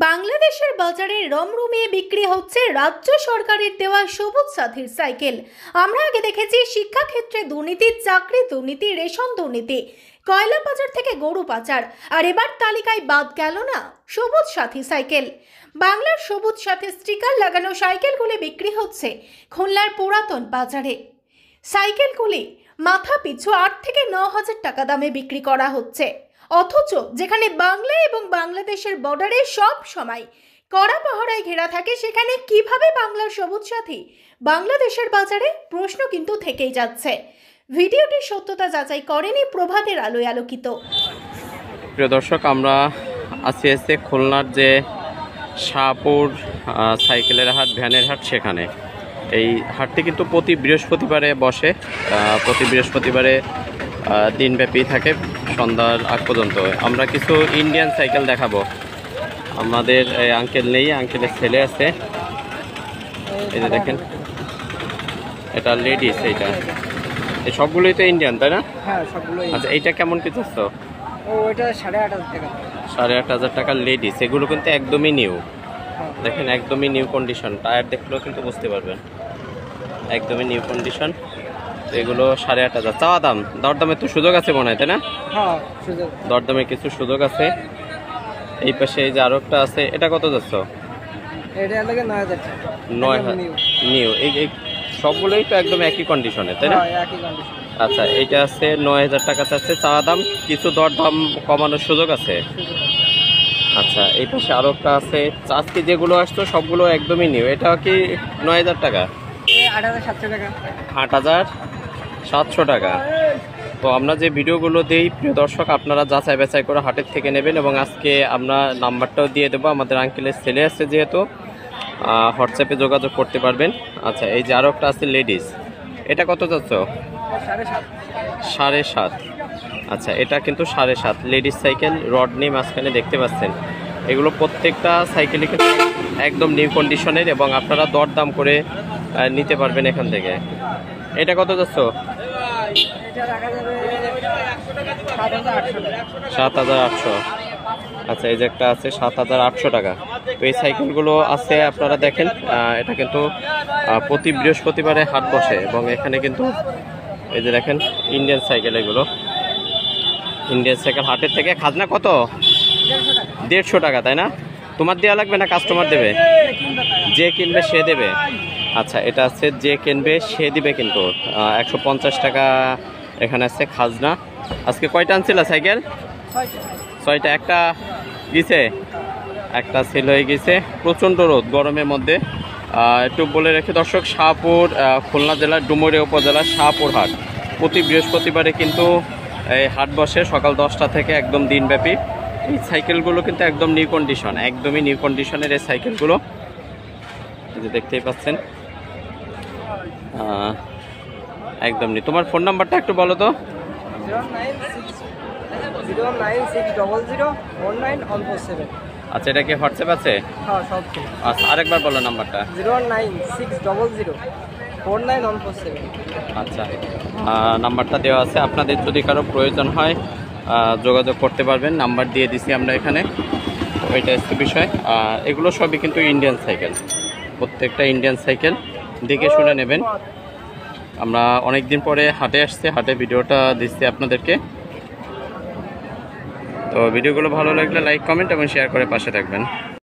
বাংলাদেশের বাজারে রমরমিয়ে বিক্রি হচ্ছে রাজ্য সরকারের দেওয়া সবুজ সাথীর সাইকেল। আমরা আগে দেখেছি শিক্ষাক্ষেত্রে দুর্নীতি, চাকরি দুর্নীতি, রেশন দুর্নীতি, কয়লা পাচার থেকে গরু পাচার, আর এবার তালিকায় বাদ গেল না সবুজ সাথী সাইকেল। বাংলার সবুজ সাথী স্টিকার লাগানো সাইকেলগুলি বিক্রি হচ্ছে খুলনার পুরাতন বাজারে। সাইকেলগুলি মাথা পিছু 8 থেকে 9 হাজার টাকা দামে বিক্রি করা হচ্ছে। অথচ যেখানে বাংলা এবং বাংলাদেশের বর্ডারে সব সময় কড়া পাহারায় ঘেরা থাকে, সেখানে কিভাবে বাংলার সবুজ সাথী বাংলাদেশের বাজারে? প্রশ্ন কিন্তু থেকেই যাচ্ছে। ভিডিওটির সত্যতা যাচাই করেনি প্রভাতের আলোয় আলোকিত। প্রিয় দর্শক, আমরা আছি খুলনার যে শাহপুর সাইকেলের হাট, ভ্যানের হাট, সেখানে। এই হাটটি কিন্তু প্রতি বৃহস্পতিবারে বসে। প্রতি বৃহস্পতিবারে দিনব্যাপী থাকে, সন্ধ্যার আগ পর্যন্ত। আমরা কিছু ইন্ডিয়ান সাইকেল দেখাবো। আমাদের আঙ্কেল নেই, আঙ্কেলের ছেলে আছে। এই যে দেখেন, এটা লেডিস। এইটা এই সবগুলোই তো ইন্ডিয়ান, তাই না? হ্যাঁ, সবগুলোই। আচ্ছা, এইটা কেমন কি চাচ্ছ? ওইটা 8,500 টাকা। 8,500 টাকা লেডিস। এগুলো কিন্তু একদমই নিউ। দেখেন, একদমই নিউ কন্ডিশন। টায়ার দেখলেও কিন্তু বুঝতে পারবেন, একদমই নিউ কন্ডিশন। এগুলো 8,500 চাওয়া দাম। দরদামের তো সুযোগ আছে মনে হয়, তাই না? হ্যাঁ, সুযোগ। দরদামে কিছু সুযোগ আছে। এই পাশে এই যে আরো একটা আছে, এটা কত যাচ্ছ? এটা লাগে 9,000 টাকা। 9,000 নিউ। এই সবগুলোই তো একদম একই কন্ডিশনে, তাই না? হ্যাঁ, একই কন্ডিশন। আচ্ছা, এইটা আছে 9,000 টাকা চাচ্ছে চাওয়া দাম। কিছু দরদাম কমানোর সুযোগ আছে। আচ্ছা, এই পাশে আরো একটা আছে। আজকে যেগুলো আসতো সবগুলো একদমই নিউ। এটা কি 9,000 টাকা? 8,700 টাকা। 8,700 টাকা। তো আমরা যে ভিডিওগুলো দিই, প্রিয় দর্শক, আপনারা যাচাই বাছাই করে হাটের থেকে নেবেন। এবং আজকে আমরা নাম্বারটাও দিয়ে দেবো। আমাদের আঙ্কেলের ছেলে আছে, যেহেতু হোয়াটসঅ্যাপে যোগাযোগ করতে পারবেন। আচ্ছা, এই যে আরও একটা আছে লেডিস। এটা কত যাচ্ছ? 7.5। আচ্ছা, এটা কিন্তু 7.5 লেডিস সাইকেল। রড নেই মাঝখানে, দেখতে পাচ্ছেন। এগুলো প্রত্যেকটা সাইকেলই কিন্তু একদম নিউ কন্ডিশনের, এবং আপনারা দরদাম করে নিতে পারবেন এখান থেকে। এটা কত যাচ্ছ? 7,800। আচ্ছা, এই যে একটা আছে 7,800 টাকা। তো এই সাইকেলগুলো আছে, আপনারা দেখেন। এটা কিন্তু প্রতি বৃহস্পতিবারে হাট বসে, এবং এখানে কিন্তু এই যে দেখেন ইন্ডিয়ান সাইকেল। এগুলো ইন্ডিয়ান সাইকেল। হাটের থেকে খাজনা কত? 150 টাকা, তাই না? তোমার দেওয়া লাগবে না কাস্টমার দেবে? যে কিনবে সে দেবে। আচ্ছা, এটা আছে যে কিনবে সে দিবে, কিন্তু 150 টাকা এখানে আছে খাজনা। আজকে কয়টা আনছিল সাইকেল? 6টা। একটা গেছে, একটা সেল হয়ে গেছে। প্রচণ্ড রোদ গরমের মধ্যে। একটু বলে রেখে দর্শক, শাহপুর, খুলনা জেলার ডুমুরিয়া উপজেলার শাহপুর হাট প্রতি বৃহস্পতিবারে কিন্তু এই হাট বসে সকাল 10টা থেকে একদম দিনব্যাপী। এই সাইকেলগুলো কিন্তু একদম নিউ কন্ডিশন, একদমই নিউ কন্ডিশনের এই সাইকেলগুলো। এই যে দেখতেই পাচ্ছেন, একদম নিউ। তোমার ফোন নাম্বারটা একটু বলো তো। 09600001947। আচ্ছা, এটা কি হোয়াটসঅ্যাপ আছে? হ্যাঁ, সব ঠিক। আচ্ছা, আরেকবার বলো নাম্বারটা। 096000947। আচ্ছা, নাম্বারটা দেওয়া আছে। আপনাদের যদি কারো প্রয়োজন হয় যোগাযোগ করতে পারবেন। নাম্বার দিয়ে দিছি আমরা এখানে। ওইটা হচ্ছে বিষয়। এগুলো সবই কিন্তু ইন্ডিয়ান সাইকেল, প্রত্যেকটা ইন্ডিয়ান সাইকেল। দেখে শুনে নেবেন। আমরা অনেক দিন পরে হাটে আসছি, হাটে ভিডিওটা দিচ্ছি আপনাদেরকে। তো ভিডিওগুলো ভালো লাগলে লাইক, কমেন্ট এবং শেয়ার করে পাশে থাকবেন।